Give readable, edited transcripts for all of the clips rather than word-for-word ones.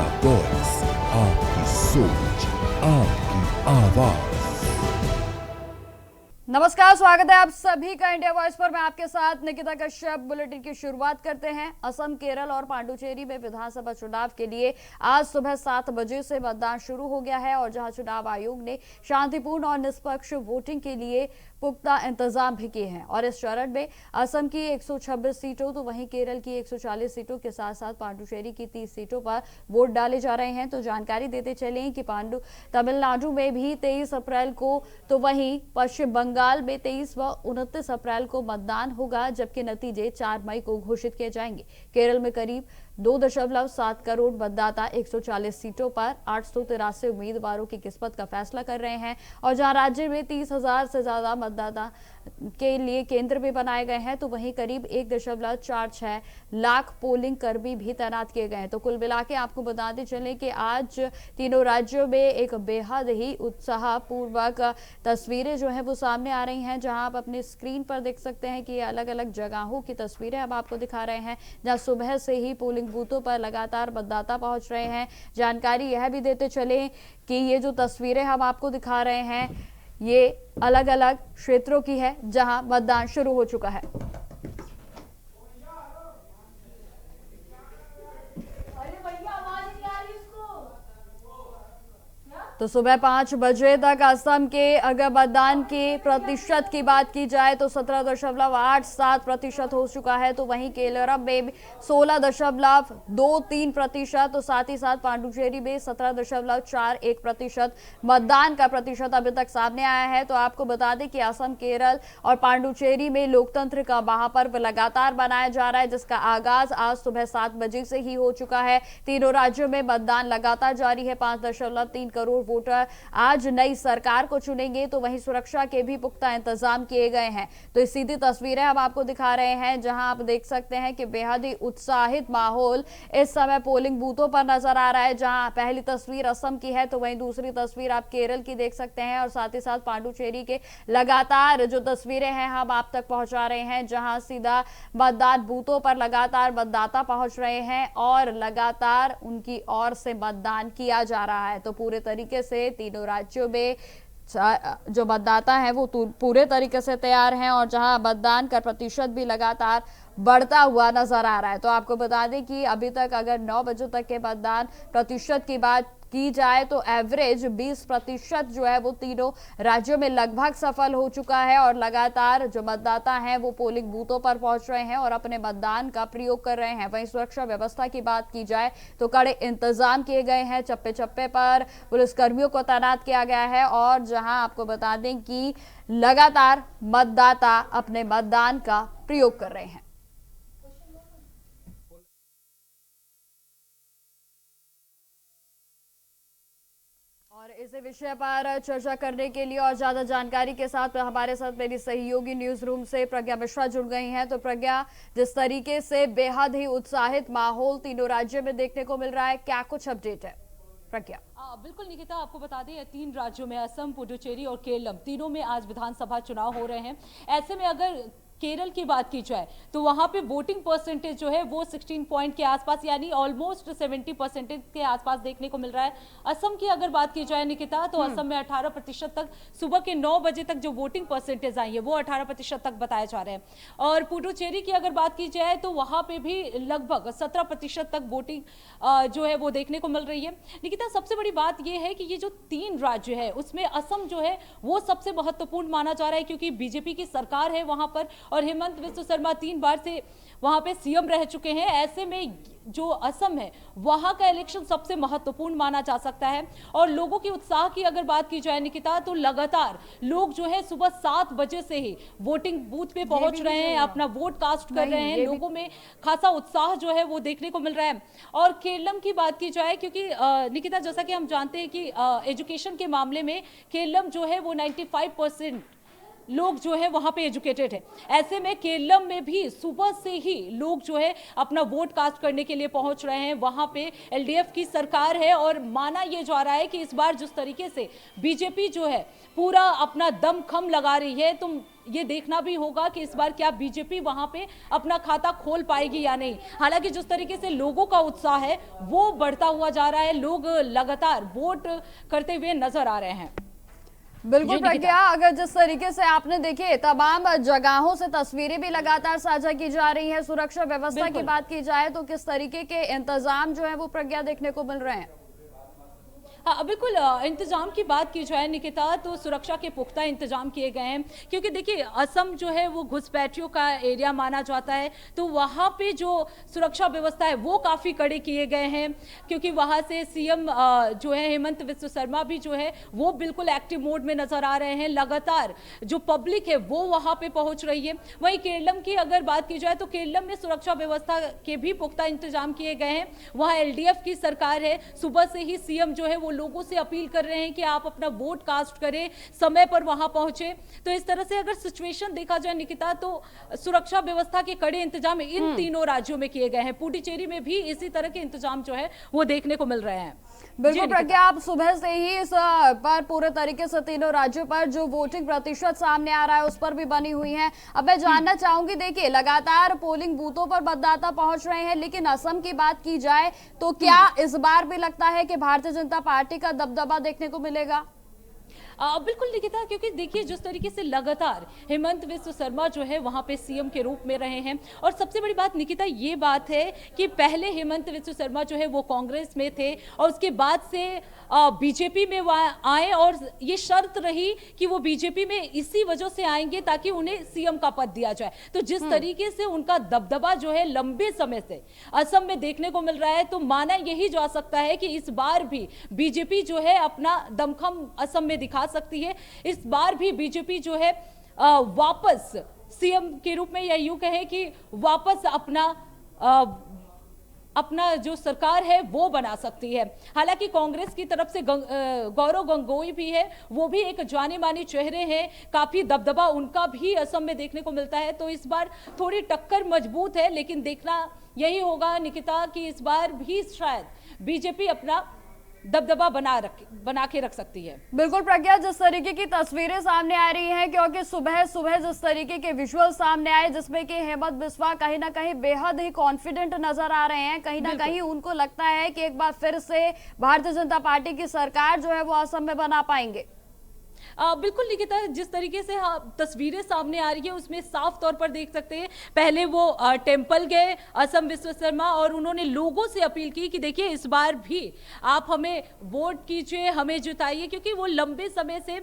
हमारा वॉइस, आपकी सोच, आपकी आवाज। नमस्कार, स्वागत है आप सभी का इंडिया वॉइस पर। मैं आपके साथ निकिता कश्यप। बुलेटिन की शुरुआत करते हैं। असम, केरल और पांडुचेरी में विधानसभा चुनाव के लिए आज सुबह 7 बजे से मतदान शुरू हो गया है और जहां चुनाव आयोग ने शांतिपूर्ण और निष्पक्ष वोटिंग के लिए पुख्ता इंतजाम भी किए हैं। और इस चरण में असम की 126 सीटों तो वहीं केरल की 140 सीटों के साथ साथ पांडुचेरी की 30 सीटों पर वोट डाले जा रहे हैं। तो जानकारी देते चले कि तमिलनाडु में भी 23 अप्रैल को, तो वहीं पश्चिम बंगाल में 23 व 29 अप्रैल को मतदान होगा, जबकि नतीजे 4 मई को घोषित किए जाएंगे। केरल में करीब 2.7 करोड़ मतदाता 140 सीटों पर 883 उम्मीदवारों की किस्मत का फैसला कर रहे हैं। और जहां राज्य में 30,000 से ज्यादा मतदाता के लिए केंद्र भी बनाए गए हैं, तो वहीं करीब 1.46 लाख पोलिंग कर्मी भी तैनात किए गए हैं। तो कुल मिला के आपको बताते चले कि आज तीनों राज्यों में एक बेहद ही उत्साहपूर्वक तस्वीरें जो है वो सामने आ रही हैं, जहां आप अपनी स्क्रीन पर देख सकते हैं कि अलग अलग जगहों की तस्वीरें हम आपको दिखा रहे हैं, जहां सुबह से ही पोलिंग बूथों पर लगातार मतदाता पहुंच रहे हैं। जानकारी यह भी देते चले कि ये जो तस्वीरें हम आपको दिखा रहे हैं ये अलग अलग क्षेत्रों की है जहां मतदान शुरू हो चुका है। तो सुबह 5 बजे तक असम के अगर मतदान के प्रतिशत की बात की जाए तो 17.87% हो चुका है। तो वहीं केरल में 16.23%, तो साथ ही साथ पांडुचेरी में 17.41% मतदान का प्रतिशत अभी तक सामने आया है। तो आपको बता दें कि असम, केरल और पांडुचेरी में लोकतंत्र का महापर्व लगातार मनाया जा रहा है, जिसका आगाज आज सुबह 7 बजे से ही हो चुका है। तीनों राज्यों में मतदान लगातार जारी है। 5.3 करोड़ वोटर आज नई सरकार को चुनेंगे। तो वहीं सुरक्षा के भी पुख्ता इंतजाम किए गए हैं। तो ये सीधी तस्वीरें हम आपको दिखा रहे हैं, जहां आप देख सकते हैं कि बेहद ही उत्साहित माहौल इस समय पोलिंग बूथों पर नजर आ रहा है। जहां पहली तस्वीर असम की है, तो वहीं दूसरी तस्वीर आप केरल की देख सकते हैं और साथ ही साथ पांडुचेरी के लगातार जो तस्वीरें हैं हम आप तक पहुंचा रहे हैं, जहां सीधा मतदान बूथों पर लगातार मतदाता पहुंच रहे हैं और लगातार उनकी ओर से मतदान किया जा रहा है। तो पूरे तरीके से तीनों राज्यों में जो मतदाता हैं वो पूरे तरीके से तैयार हैं और जहां मतदान का प्रतिशत भी लगातार बढ़ता हुआ नजर आ रहा है। तो आपको बता दें कि अभी तक अगर 9 बजे तक के मतदान प्रतिशत की बात की जाए तो एवरेज 20% जो है वो तीनों राज्यों में लगभग सफल हो चुका है और लगातार जो मतदाता हैं वो पोलिंग बूथों पर पहुंच रहे हैं और अपने मतदान का प्रयोग कर रहे हैं। वहीं सुरक्षा व्यवस्था की बात की जाए तो कड़े इंतजाम किए गए हैं। चप्पे चप्पे पर पुलिसकर्मियों को तैनात किया गया है और जहां आपको बता दें कि लगातार मतदाता अपने मतदान का प्रयोग कर रहे हैं। और इस विषय पर चर्चा करने के लिए और ज्यादा जानकारी के साथ हमारे साथ मेरी सहयोगी न्यूज रूम से प्रज्ञा मिश्रा जुड़ गई हैं। तो प्रज्ञा, जिस तरीके से बेहद ही उत्साहित माहौल तीनों राज्यों में देखने को मिल रहा है, क्या कुछ अपडेट है प्रज्ञा? बिल्कुल निकिता, आपको बता दें 3 राज्यों में असम, पुडुचेरी और केरल तीनों में आज विधानसभा चुनाव हो रहे हैं। ऐसे में अगर केरल की बात की जाए तो वहां पे वोटिंग परसेंटेज जो है वो 16 पॉइंट के आसपास यानी ऑलमोस्ट 70% के आसपास देखने को मिल रहा है। असम की अगर बात की जाए निकिता तो असम में 18% तक सुबह के 9 बजे तक जो वोटिंग परसेंटेज आई है वो 18% तक बताए जा रहे हैं। और पुडुचेरी की अगर बात की जाए तो वहां पे भी लगभग 17% तक वोटिंग जो है वो देखने को मिल रही है। निकिता, सबसे बड़ी बात यह है कि ये जो 3 राज्य है उसमें असम जो है वो सबसे महत्वपूर्ण माना जा रहा है, क्योंकि बीजेपी की सरकार है वहां पर और हेमंत बिस्वा शर्मा 3 बार से वहां पे सीएम रह चुके हैं। ऐसे में जो असम है वहां का इलेक्शन सबसे महत्वपूर्ण माना जा सकता है। और लोगों की उत्साह की अगर बात की जाए निकिता तो लगातार लोग जो है सुबह 7 बजे से ही वोटिंग बूथ पे पहुंच रहे हैं, अपना वोट कास्ट कर रहे हैं। लोगों में खासा उत्साह जो है वो देखने को मिल रहा है। और केरलम की बात की जाए, क्योंकि निकिता जैसा कि हम जानते हैं कि एजुकेशन के मामले में केरलम जो है वो 95% लोग जो है वहां पे एजुकेटेड है। ऐसे में केरलम में भी सुबह से ही लोग जो है अपना वोट कास्ट करने के लिए पहुंच रहे हैं। वहां पे एलडीएफ की सरकार है और माना यह जा रहा है कि इस बार जिस तरीके से बीजेपी जो है पूरा अपना दमखम लगा रही है, तो ये देखना भी होगा कि इस बार क्या बीजेपी वहां पे अपना खाता खोल पाएगी या नहीं। हालांकि जिस तरीके से लोगों का उत्साह है वो बढ़ता हुआ जा रहा है, लोग लगातार वोट करते हुए नजर आ रहे हैं। बिल्कुल प्रज्ञा, अगर जिस तरीके से आपने देखिए तमाम जगहों से तस्वीरें भी लगातार साझा की जा रही हैं, सुरक्षा व्यवस्था की बात की जाए तो किस तरीके के इंतजाम जो है वो प्रज्ञा देखने को मिल रहे हैं? हाँ बिल्कुल, इंतजाम की बात की जाए निकिता तो सुरक्षा के पुख्ता इंतजाम किए गए हैं, क्योंकि देखिए असम जो है वो घुसपैठियों का एरिया माना जाता है, तो वहाँ पे जो सुरक्षा व्यवस्था है वो काफ़ी कड़े किए गए हैं। क्योंकि वहाँ से सीएम जो है हेमंत बिस्वा शर्मा भी जो है वो बिल्कुल एक्टिव मोड में नजर आ रहे हैं। लगातार जो पब्लिक है वो वहाँ पे पहुँच रही है। वहीं केरलम की अगर बात की जाए तो केरलम में सुरक्षा व्यवस्था के भी पुख्ता इंतजाम किए गए हैं। वहाँ एलडीएफ की सरकार है, सुबह से ही सीएम जो है वो लोगों से अपील कर रहे हैं कि आप अपना वोट कास्ट करें, समय पर वहां पहुंचे। तो इस तरह से अगर सिचुएशन देखा जाए निकिता तो सुरक्षा व्यवस्था के कड़े इंतजाम इन तीनों राज्यों में किए गए हैं। पुडुचेरी में भी इसी तरह के इंतजाम जो है वो देखने को मिल रहे हैं। बिल्कुल प्रज्ञा, आप सुबह से ही इस पर पूरे तरीके से तीनों राज्यों पर जो वोटिंग प्रतिशत सामने आ रहा है उस पर भी बनी हुई है। अब मैं जानना चाहूंगी, देखिए लगातार पोलिंग बूथों पर मतदाता पहुंच रहे हैं, लेकिन असम की बात की जाए तो क्या इस बार भी लगता है कि भारतीय जनता पार्टी का दबदबा देखने को मिलेगा? बिल्कुल निकिता, क्योंकि देखिए जिस तरीके से लगातार हेमंत बिस्वा शर्मा जो है वहां पे सीएम के रूप में रहे हैं। और सबसे बड़ी बात निकिता ये बात है कि पहले हेमंत बिस्वा शर्मा जो है वो कांग्रेस में थे और उसके बाद से बीजेपी में आए, और ये शर्त रही कि वो बीजेपी में इसी वजह से आएंगे ताकि उन्हें सीएम का पद दिया जाए। तो जिस तरीके से उनका दबदबा जो है लंबे समय से असम में देखने को मिल रहा है, तो माना यही जा सकता है कि इस बार भी बीजेपी जो है अपना दमखम असम में दिखा सकती है। इस बार भी बीजेपी जो है वापस सीएम के रूप में, या यूं कहें कि वापस अपना जो सरकार है वो बना सकती है। हालांकि कांग्रेस की तरफ से गौरव गंगोई भी है, वो भी एक जाने माने चेहरे हैं, काफी दबदबा उनका भी असम में देखने को मिलता है। तो इस बार थोड़ी टक्कर मजबूत है, लेकिन देखना यही होगा निकिता कि इस बार भी शायद बीजेपी अपना दबदबा बना के रख सकती है। बिल्कुल प्रज्ञा, जिस तरीके की तस्वीरें सामने आ रही हैं, क्योंकि सुबह सुबह जिस तरीके के विजुअल सामने आए जिसमें कि हेमंत बिस्वा कहीं ना कहीं बेहद ही कॉन्फिडेंट नजर आ रहे हैं, कहीं ना कहीं उनको लगता है कि एक बार फिर से भारतीय जनता पार्टी की सरकार जो है वो असम में बना पाएंगे। बिल्कुल निकिता, जिस तरीके से तस्वीरें सामने आ रही है उसमें साफ तौर पर देख सकते हैं। पहले वो टेम्पल गए असम बिस्वा शर्मा और उन्होंने लोगों से अपील की कि देखिए इस बार भी आप हमें वोट कीजिए, हमें जिताइए, क्योंकि वो लंबे समय से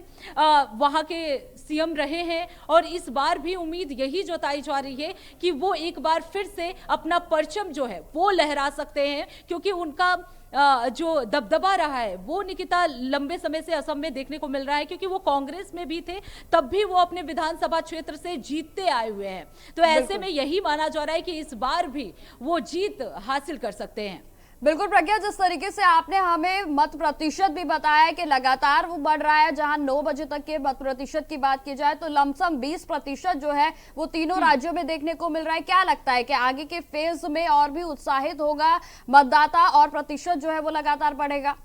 वहां के सीएम रहे हैं। और इस बार भी उम्मीद यही जताई जा रही है कि वो एक बार फिर से अपना परचम जो है वो लहरा सकते हैं, क्योंकि उनका जो दबदबा रहा है वो निकिता लंबे समय से असम में देखने को मिल रहा है। क्योंकि वो कांग्रेस में भी थे, तब भी वो अपने विधानसभा क्षेत्र से जीतते आए हुए हैं। तो ऐसे में यही माना जा रहा है कि इस बार भी वो जीत हासिल कर सकते हैं। बिल्कुल प्रज्ञा, जिस तरीके से आपने हमें मत प्रतिशत भी बताया कि लगातार वो बढ़ रहा है, जहां 9 बजे तक के मत प्रतिशत की बात की जाए तो लमसम 20% जो है वो तीनों राज्यों में देखने को मिल रहा है। क्या लगता है कि आगे के फेज में और भी उत्साहित होगा मतदाता और प्रतिशत जो है वो लगातार बढ़ेगा?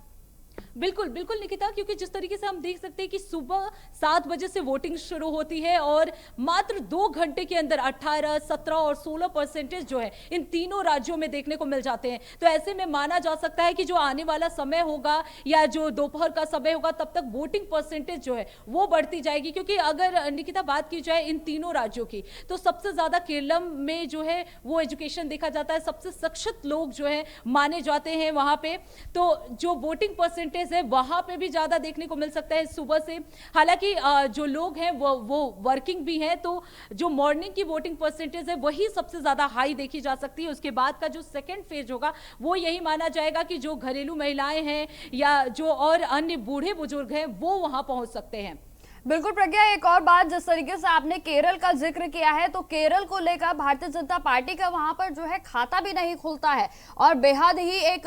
बिल्कुल बिल्कुल निकिता, क्योंकि जिस तरीके से हम देख सकते हैं कि सुबह 7 बजे से वोटिंग शुरू होती है और मात्र 2 घंटे के अंदर 18, 17 और 16% जो है इन तीनों राज्यों में देखने को मिल जाते हैं। तो ऐसे में माना जा सकता है कि जो आने वाला समय होगा या जो दोपहर का समय होगा तब तक वोटिंग परसेंटेज जो है वो बढ़ती जाएगी। क्योंकि अगर निकिता बात की जाए इन तीनों राज्यों की तो सबसे ज्यादा केरलम में जो है वो एजुकेशन देखा जाता है, सबसे शिक्षित लोग जो है माने जाते हैं वहां पे। तो जो वोटिंग परसेंटेज है वहां पे भी ज्यादा देखने को मिल सकता है सुबह से। हालांकि जो लोग हैं वो वर्किंग भी हैं, तो जो मॉर्निंग की वोटिंग परसेंटेज है वही सबसे ज्यादा हाई देखी जा सकती है। उसके बाद का जो सेकंड फेज होगा वो यही माना जाएगा कि जो घरेलू महिलाएं हैं या जो और अन्य बूढ़े बुजुर्ग हैं वो वहां पहुंच सकते हैं। बिल्कुल प्रज्ञा, एक और बात, जिस तरीके से आपने केरल का जिक्र किया है तो केरल को लेकर भारतीय जनता पार्टी का वहां पर जो है खाता भी नहीं खुलता है और बेहद ही एक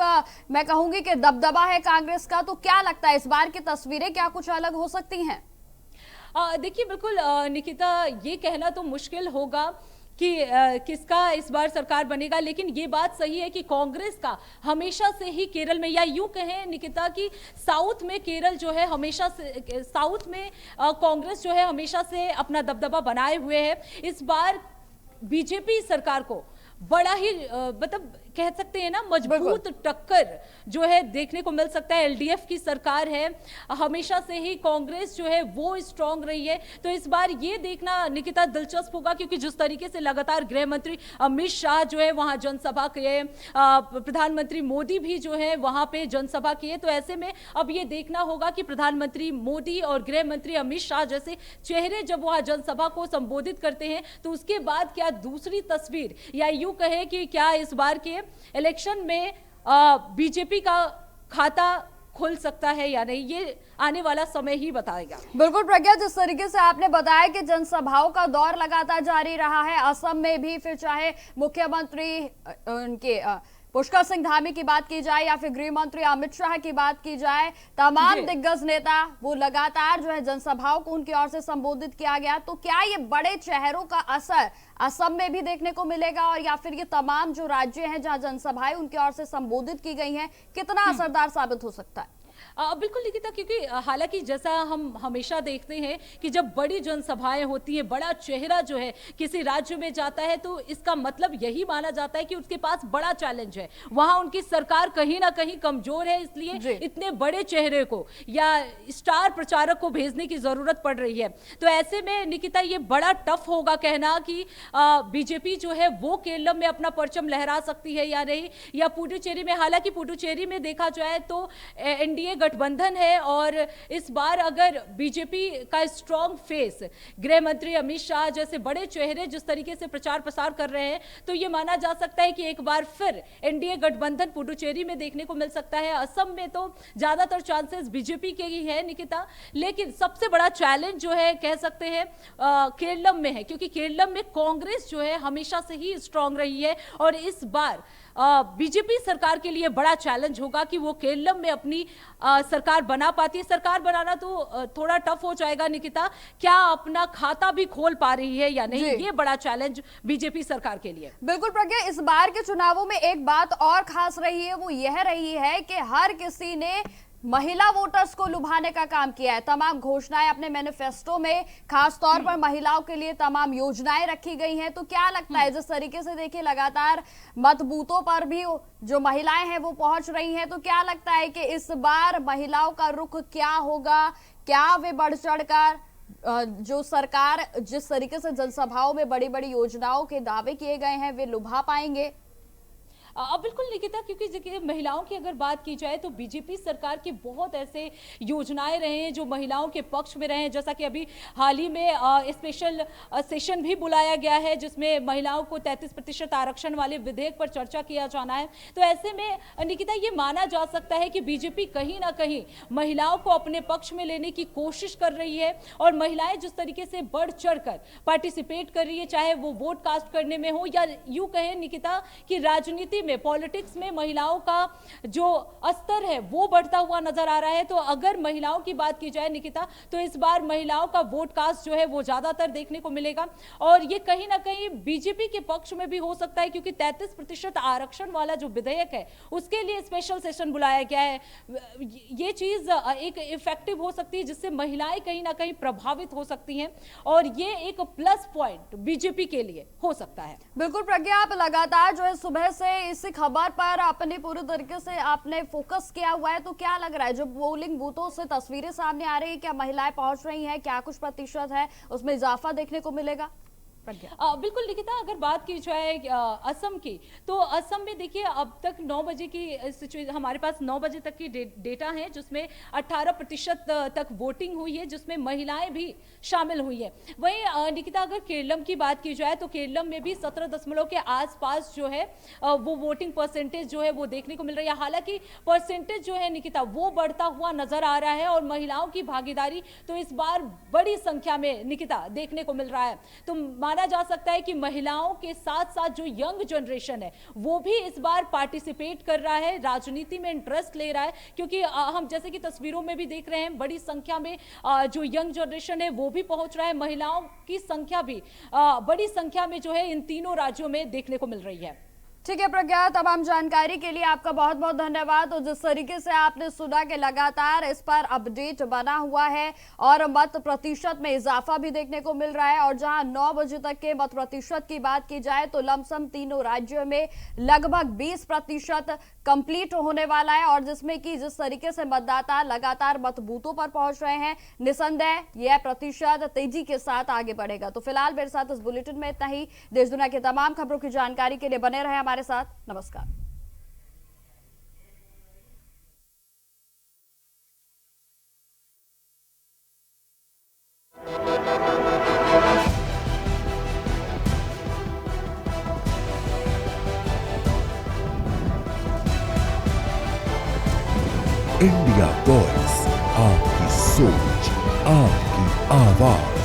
मैं कहूंगी कि दबदबा है कांग्रेस का। तो क्या लगता है इस बार की तस्वीरें क्या कुछ अलग हो सकती हैं? देखिए बिल्कुल निकिता, ये कहना तो मुश्किल होगा कि किसका इस बार सरकार बनेगा, लेकिन ये बात सही है कि कांग्रेस का हमेशा से ही केरल में, या यूं कहें निकिता कि साउथ में केरल जो है हमेशा से, साउथ में कांग्रेस जो है हमेशा से अपना दबदबा बनाए हुए है। इस बार बीजेपी सरकार को बड़ा ही मतलब कह सकते हैं ना मजबूत टक्कर जो है देखने को मिल सकता है। एलडीएफ की सरकार है, हमेशा से ही कांग्रेस जो है वो स्ट्रांग रही है। तो इस बार ये देखना निकिता दिलचस्प होगा, क्योंकि जिस तरीके से लगातार गृह मंत्री अमित शाह जो है वहां जनसभा किए, प्रधानमंत्री मोदी भी जो है वहां पे जनसभा किए, तो ऐसे में अब ये देखना होगा कि प्रधानमंत्री मोदी और गृह मंत्री अमित शाह जैसे चेहरे जब वहां जनसभा को संबोधित करते हैं तो उसके बाद क्या दूसरी तस्वीर, या यूं कहे कि क्या इस बार के इलेक्शन में बीजेपी का खाता खुल सकता है या नहीं, ये आने वाला समय ही बताएगा। बिल्कुल प्रज्ञा, जिस तरीके से आपने बताया कि जनसभाओं का दौर लगातार जारी रहा है, असम में भी, फिर चाहे मुख्यमंत्री उनके पुष्कर सिंह धामी की बात की जाए या फिर गृह मंत्री अमित शाह की बात की जाए, तमाम दिग्गज नेता वो लगातार जो है जनसभाओं को उनकी ओर से संबोधित किया गया। तो क्या ये बड़े चेहरों का असर असम में भी देखने को मिलेगा, और या फिर ये तमाम जो राज्य हैं जहां जनसभाएं उनकी ओर से संबोधित की गई हैं, कितना असरदार साबित हो सकता है? बिल्कुल निकिता, क्योंकि हालांकि जैसा हम हमेशा देखते हैं कि जब बड़ी जनसभाएं होती है, बड़ा चेहरा जो है किसी राज्य में जाता है, तो इसका मतलब यही माना जाता है कि उसके पास बड़ा चैलेंज है, वहां उनकी सरकार कहीं ना कहीं कमजोर है, इसलिए इतने बड़े चेहरे को या स्टार प्रचारक को भेजने की जरूरत पड़ रही है। तो ऐसे में निकिता ये बड़ा टफ होगा कहना कि बीजेपी जो है वो केरलम में अपना परचम लहरा सकती है या नहीं, या पुडुचेरी में। हालांकि पुडुचेरी में देखा जाए तो एनडीए गठबंधन है, और इस बार अगर बीजेपी का स्ट्रॉन्ग फेस गृह मंत्री अमित शाह जैसे बड़े चेहरे जिस तरीके से प्रचार प्रसार कर रहे हैं, तो यह माना जा सकता है कि एक बार फिर एनडीए गठबंधन पुडुचेरी में देखने को मिल सकता है। असम में तो ज्यादातर चांसेस बीजेपी के ही है निकिता, लेकिन सबसे बड़ा चैलेंज जो है कह सकते हैं केरलम में है, क्योंकि केरलम में कांग्रेस जो है हमेशा से ही स्ट्रॉन्ग रही है, और इस बार बीजेपी सरकार के लिए बड़ा चैलेंज होगा कि वो केरलम में अपनी सरकार बना पाती है। सरकार बनाना तो थोड़ा टफ हो जाएगा निकिता, क्या अपना खाता भी खोल पा रही है या नहीं, ये बड़ा चैलेंज बीजेपी सरकार के लिए। बिल्कुल प्रज्ञा, इस बार के चुनावों में एक बात और खास रही है, वो यह रही है कि हर किसी ने महिला वोटर्स को लुभाने का काम किया है। तमाम घोषणाएं अपने मैनिफेस्टो में खास तौर पर महिलाओं के लिए तमाम योजनाएं रखी गई हैं। तो क्या लगता है, जिस तरीके से देखिए लगातार मत बूथों पर भी जो महिलाएं हैं वो पहुंच रही हैं, तो क्या लगता है कि इस बार महिलाओं का रुख क्या होगा? क्या वे बढ़ चढ़कर जो सरकार जिस तरीके से जनसभाओं में बड़ी बड़ी योजनाओं के दावे किए गए हैं वे लुभा पाएंगे? बिल्कुल निकिता, क्योंकि महिलाओं की अगर बात की जाए तो बीजेपी सरकार की बहुत ऐसे योजनाएं रहे हैं जो महिलाओं के पक्ष में रहे हैं। जैसा कि अभी हाल ही में स्पेशल सेशन भी बुलाया गया है जिसमें महिलाओं को 33% आरक्षण वाले विधेयक पर चर्चा किया जाना है। तो ऐसे में निकिता ये माना जा सकता है कि बीजेपी कहीं ना कहीं महिलाओं को अपने पक्ष में लेने की कोशिश कर रही है, और महिलाएं जिस तरीके से बढ़ चढ़कर पार्टिसिपेट कर रही है, चाहे वो वोट कास्ट करने में हो या यूं कहें निकिता कि राजनीति में, पॉलिटिक्स में महिलाओं का जो स्तर है वो बढ़ता हुआ नजर आ रहा है। तो अगर महिलाओं की बात की जाए निकिता, तो इस बार महिलाओं का वोट कास्ट जो है वो ज्यादातर देखने को मिलेगा, और ये कहीं ना कहीं बीजेपी के पक्ष में भी हो सकता है, क्योंकि 33% आरक्षण वाला जो विधेयक है उसके लिए स्पेशल सेशन बुलाया गया है। ये चीज एक इफेक्टिव हो सकती है जिससे महिलाएं कहीं ना कहीं प्रभावित हो सकती हैं, और ये एक प्लस पॉइंट बीजेपी के लिए हो सकता है। बिल्कुल प्रज्ञा, आप लगातार जो है सुबह से इस खबर पर अपने पूरे तरीके से आपने फोकस किया हुआ है, तो क्या लग रहा है जो पोलिंग बूथों से तस्वीरें सामने आ रही है, क्या महिलाएं पहुंच रही हैं, क्या कुछ प्रतिशत है उसमें इजाफा देखने को मिलेगा? बिल्कुल निकिता, अगर बात की जाए असम की, तो असम में देखिए अब तक 9 बजे की सिचुएशन, हमारे पास 9 बजे तक की डेटा है जिसमें 18% तक वोटिंग हुई है, जिसमें महिलाएं भी शामिल हुई है। वहीं निकिता अगर केरलम की बात की जाए तो केरलम में भी 17 के आसपास जो है वो वोटिंग परसेंटेज जो है वो देखने को मिल रही है। हालांकि परसेंटेज जो है निकिता वो बढ़ता हुआ नजर आ रहा है, और महिलाओं की भागीदारी तो इस बार बड़ी संख्या में निकिता देखने को मिल रहा है। तो माना जा सकता है कि महिलाओं के साथ साथ जो यंग जनरेशन है वो भी इस बार पार्टिसिपेट कर रहा है, राजनीति में इंटरेस्ट ले रहा है, क्योंकि हम जैसे कि तस्वीरों में भी देख रहे हैं बड़ी संख्या में जो यंग जनरेशन है वो भी पहुंच रहा है, महिलाओं की संख्या भी बड़ी संख्या में जो है इन तीनों राज्यों में देखने को मिल रही है। ठीक है प्रज्ञा, तमाम जानकारी के लिए आपका बहुत बहुत धन्यवाद। और जिस तरीके से आपने सुना कि लगातार इस पर अपडेट बना हुआ है और मत प्रतिशत में इजाफा भी देखने को मिल रहा है, और जहां 9 बजे तक के मत प्रतिशत की बात की जाए तो लमसम तीनों राज्यों में लगभग 20% कंप्लीट होने वाला है, और जिसमें कि जिस तरीके से मतदाता लगातार मत बूथों पर पहुंच रहे हैं, निसंदेह यह प्रतिशत तेजी के साथ आगे बढ़ेगा। तो फिलहाल मेरे साथ इस बुलेटिन में इतना ही। देश दुनिया की तमाम खबरों की जानकारी के लिए बने रहे हमारे साथ। नमस्कार। इंडिया वॉइस, आपकी सोच, आपकी आवाज।